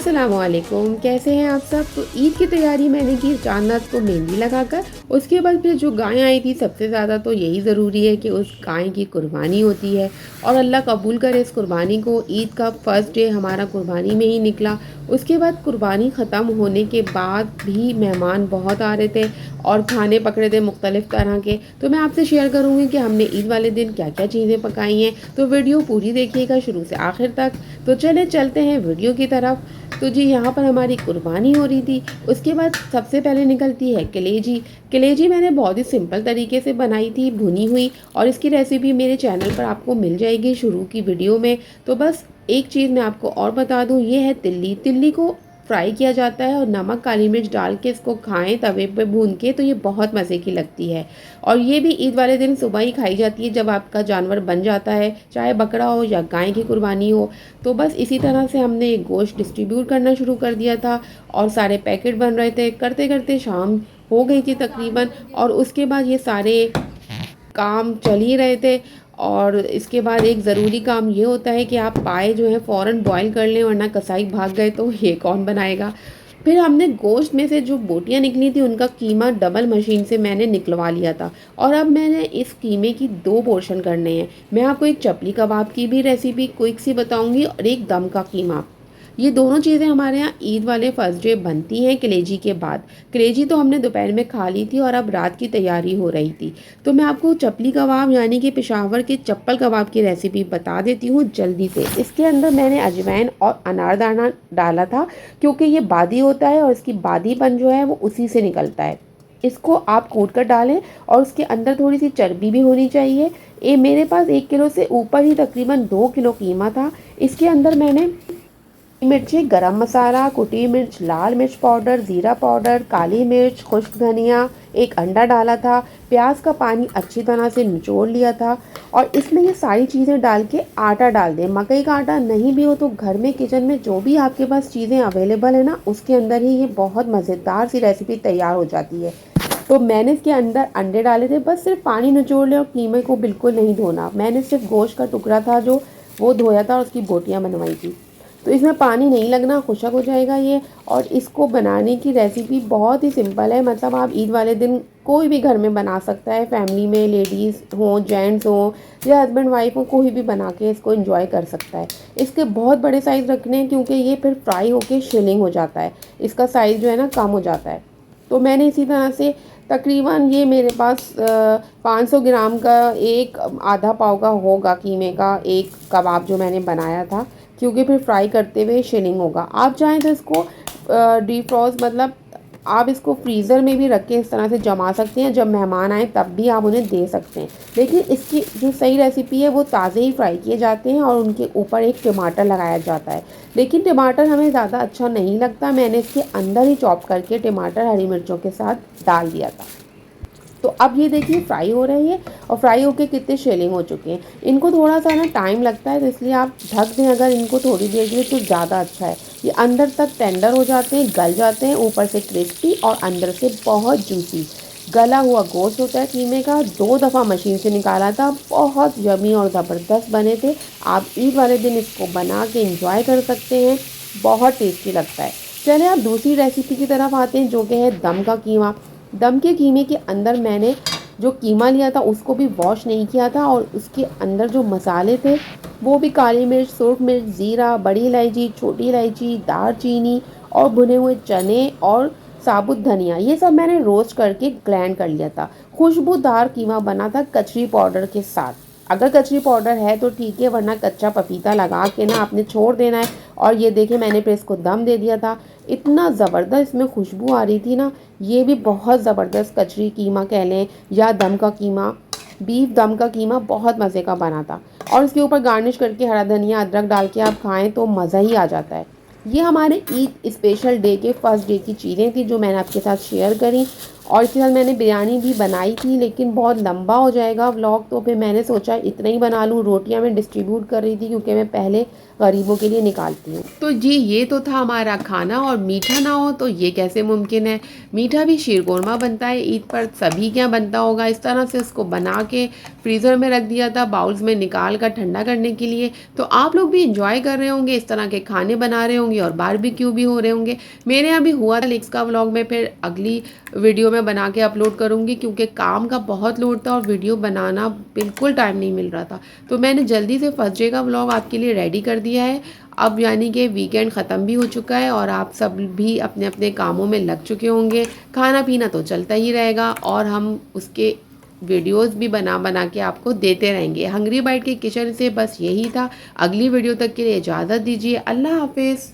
अस्सलामुअलैकुम, कैसे हैं आप सब। तो ईद की तैयारी मैंने की चांद रात को मेहंदी लगाकर। उसके बाद फिर जो गाय आई थी, सबसे ज़्यादा तो यही ज़रूरी है कि उस गाय की कुर्बानी होती है और अल्लाह कबूल करे इस कुर्बानी को। ईद का फर्स्ट डे हमारा कुर्बानी में ही निकला। उसके बाद कुर्बानी ख़त्म होने के बाद भी मेहमान बहुत आ रहे थे और खाने पकड़े थे मुख्तलिफ़ तरह के। तो मैं आपसे शेयर करूँगी कि हमने ईद वाले दिन क्या क्या चीज़ें पकाई हैं। तो वीडियो पूरी देखिएगा शुरू से आखिर तक। तो चले चलते हैं वीडियो की तरफ। तो जी यहाँ पर हमारी कुर्बानी हो रही थी। उसके बाद सबसे पहले निकलती है कलेजी। कलेजी मैंने बहुत ही सिंपल तरीके से बनाई थी, भुनी हुई, और इसकी रेसिपी मेरे चैनल पर आपको मिल जाएगी शुरू की वीडियो में। तो बस एक चीज़ मैं आपको और बता दूँ, ये है तिल्ली। तिल्ली को फ्राई किया जाता है और नमक काली मिर्च डाल के इसको खाएं तवे पे भून के, तो ये बहुत मज़े की लगती है। और ये भी ईद वाले दिन सुबह ही खाई जाती है जब आपका जानवर बन जाता है, चाहे बकरा हो या गाय की कुर्बानी हो। तो बस इसी तरह से हमने ये गोश्त डिस्ट्रीब्यूट करना शुरू कर दिया था और सारे पैकेट बन रहे थे। करते करते शाम हो गई थी तकरीबन, और उसके बाद ये सारे काम चल ही रहे थे। और इसके बाद एक ज़रूरी काम ये होता है कि आप पाए जो है फ़ौरन बॉईल कर लें, वरना कसाई भाग गए तो ये कौन बनाएगा। फिर हमने गोश्त में से जो बोटियाँ निकली थी उनका कीमा डबल मशीन से मैंने निकलवा लिया था, और अब मैंने इस कीमे की 2 पोर्शन करने हैं। मैं आपको एक चपली कबाब की भी रेसिपी क्विक सी बताऊंगी और एक दम का कीमा। ये दोनों चीज़ें हमारे यहाँ ईद वाले फर्स्ट डे बनती हैं कलेजी के बाद। कलेजी तो हमने दोपहर में खा ली थी और अब रात की तैयारी हो रही थी। तो मैं आपको चपली कबाब यानी कि पेशावर के चप्पल कबाब की रेसिपी बता देती हूँ जल्दी से। इसके अंदर मैंने अजवाइन और अनारदाना डाला था, क्योंकि ये बादी होता है और इसकी बादीपन जो है वो उसी से निकलता है। इसको आप कूट कर डालें और उसके अंदर थोड़ी सी चर्बी भी होनी चाहिए। ये मेरे पास 1 किलो से ऊपर ही तकरीबन 2 किलो कीमा था। इसके अंदर मैंने मिर्ची, गरम मसाला, कुटी मिर्च, लाल मिर्च पाउडर, ज़ीरा पाउडर, काली मिर्च, खुश्क धनिया, एक अंडा डाला था। प्याज का पानी अच्छी तरह से निचोड़ लिया था और इसमें ये सारी चीज़ें डाल के आटा डाल दें। मकई का आटा नहीं भी हो तो घर में किचन में जो भी आपके पास चीज़ें अवेलेबल है ना, उसके अंदर ही ये बहुत मज़ेदार सी रेसिपी तैयार हो जाती है। तो मैंने इसके अंदर अंडे डाले थे। बस सिर्फ पानी निचोड़ लें और कीमे को बिल्कुल नहीं धोना। मैंने सिर्फ गोश्त का टुकड़ा था जो वो धोया था और उसकी बोटियाँ बनवाई थी। तो इसमें पानी नहीं लगना, खुशक हो जाएगा ये। और इसको बनाने की रेसिपी बहुत ही सिंपल है, मतलब आप ईद वाले दिन कोई भी घर में बना सकता है। फैमिली में लेडीज़ हो, जेंट्स हो या हस्बैंड वाइफ हो, कोई भी बना के इसको एंजॉय कर सकता है। इसके बहुत बड़े साइज़ रखने हैं क्योंकि ये फिर फ्राई होके शिलिंग हो जाता है, इसका साइज़ जो है ना कम हो जाता है। तो मैंने इसी तरह से तकरीबन ये मेरे पास 500 ग्राम का एक आधा पाव का होगा कीमे का एक कबाब जो मैंने बनाया था, क्योंकि फिर फ्राई करते हुए शिलिंग होगा। आप चाहें तो इसको डिफ्रॉस्ट, मतलब आप इसको फ्रीज़र में भी रख के इस तरह से जमा सकते हैं। जब मेहमान आए तब भी आप उन्हें दे सकते हैं। लेकिन इसकी जो सही रेसिपी है वो ताज़े ही फ्राई किए जाते हैं और उनके ऊपर एक टमाटर लगाया जाता है। लेकिन टमाटर हमें ज़्यादा अच्छा नहीं लगता, मैंने इसके अंदर ही चॉप करके टमाटर हरी मिर्चों के साथ डाल दिया था। तो अब ये देखिए फ्राई हो रही है और फ्राई होके कितने शेलिंग हो चुके हैं। इनको थोड़ा सा ना टाइम लगता है, तो इसलिए आप ढक दें अगर इनको थोड़ी देर के लिए तो ज़्यादा अच्छा है। ये अंदर तक टेंडर हो जाते हैं, गल जाते हैं, ऊपर से क्रिस्पी और अंदर से बहुत जूसी गला हुआ गोश्त होता है कीमे का। 2 दफ़ा मशीन से निकाला था, बहुत यमी और ज़बरदस्त बने थे। आप ईद वाले दिन इसको बना के इंजॉय कर सकते हैं, बहुत टेस्टी लगता है। चलिए आप दूसरी रेसिपी की तरफ आते हैं, जो कि है दम का कीमा। दम के कीमे के अंदर मैंने जो कीमा लिया था उसको भी वॉश नहीं किया था, और उसके अंदर जो मसाले थे वो भी काली मिर्च, सुर्ख मिर्च, ज़ीरा, बड़ी इलायची, छोटी इलायची, दालचीनी और भुने हुए चने और साबुत धनिया, ये सब मैंने रोस्ट करके ग्राइंड कर लिया था। खुशबूदार कीमा बना था कचरी पाउडर के साथ। अगर कचरी पाउडर है तो ठीक है, वरना कच्चा पपीता लगा के ना आपने छोड़ देना है। और ये देखिए मैंने फिर इसको दम दे दिया था। इतना ज़बरदस्त इसमें खुशबू आ रही थी ना, ये भी बहुत ज़बरदस्त कचरी कीमा कह लें या दम का कीमा, बीफ दम का कीमा बहुत मज़े का बना था। और इसके ऊपर गार्निश करके हरा धनिया, अदरक डाल के आप खाएं तो मज़ा ही आ जाता है। ये हमारे ईद स्पेशल डे के फर्स्ट डे की चीज़ें थी जो मैंने आपके साथ शेयर करी। और इसके साथ मैंने बिरयानी भी बनाई थी, लेकिन बहुत लंबा हो जाएगा व्लॉग, तो फिर मैंने सोचा इतना ही बना लूँ। रोटियां मैं डिस्ट्रीब्यूट कर रही थी क्योंकि मैं पहले गरीबों के लिए निकालती हूँ। तो जी ये तो था हमारा खाना, और मीठा ना हो तो ये कैसे मुमकिन है। मीठा भी शीरकोरमा बनता है ईद पर, सभी क्या बनता होगा। इस तरह से उसको बना के फ्रीज़र में रख दिया था, बाउल्स में निकाल कर ठंडा करने के लिए। तो आप लोग भी इंजॉय कर रहे होंगे, इस तरह के खाने बना रहे होंगे और बारबेक्यू भी हो रहे होंगे। मेरे यहाँ भी हुआ था, लेकिन इसका व्लॉग मैं फिर अगली वीडियो में बना के अपलोड करूँगी, क्योंकि काम का बहुत लोड था और वीडियो बनाना बिल्कुल टाइम नहीं मिल रहा था। तो मैंने जल्दी से फर्स्ट डे का व्लॉग आपके लिए रेडी कर दिया है। अब यानी कि वीकेंड ख़त्म भी हो चुका है और आप सब भी अपने अपने कामों में लग चुके होंगे। खाना पीना तो चलता ही रहेगा और हम उसके वीडियोस भी बना बना के आपको देते रहेंगे। हंग्री बाइट के किचन से बस यही था। अगली वीडियो तक के लिए इजाज़त दीजिए। अल्लाह हाफिज़।